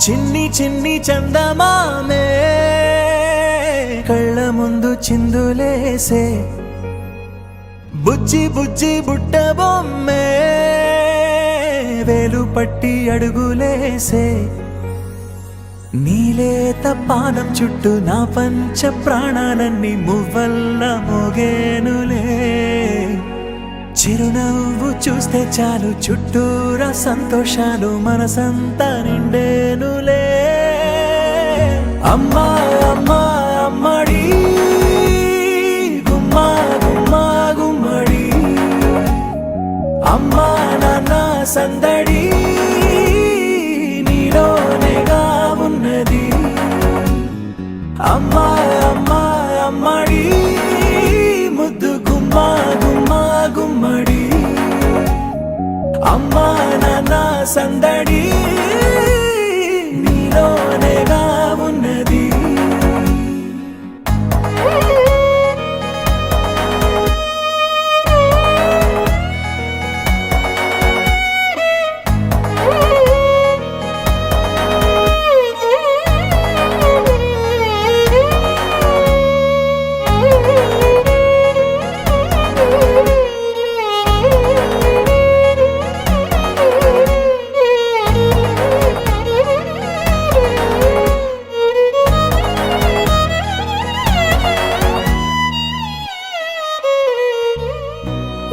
చిన్ని చిన్ని చందమామే కళ్ళ ముందు చిందులేసే బుజ్జి బుజ్జి బుట్ట బొమ్మే వేలు పట్టి అడుగులేసే నీలేత పానం చుట్టూ నా పంచ ప్రాణాలన్నీ మువ్వల్ల మోగేనులే చిరునవ్వు చూస్తే చాలు చుట్టూరా సంతోషాలు మనసంతా నిండేనులే అమ్మా అమ్మా అమ్మడి గుమ్మా గుమ్మా గుమ్మడి అమ్మా నాన్న సందడి నీలోనేగా ఉన్నది అమ్మా అమ్మా అమ్మడి ముద్దు గుమ్మా గుమ్మా గుమ్మడి అమ్మా నాన్న సందడి నీలోనేగా ఉన్నది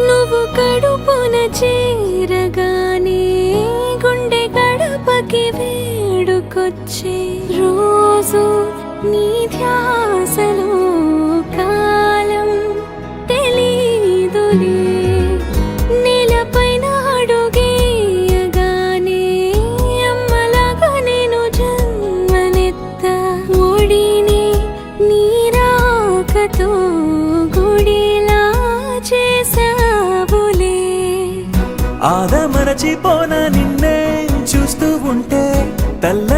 నువ్వు కడుపున చేరగానే గుండె గడపకి వేడుకొచ్చే రోజు నీ ధ్యాసలో కాలం తెలీదులే నేలపైన అడుగేయగానే అమ్మలాగా నేను జన్మనెత్త ఒడిని నీ రాకతో గుడిలా చేసావులే ఆదమరచిపోన నిన్నే చూస్తూ ఉంటే తల్ల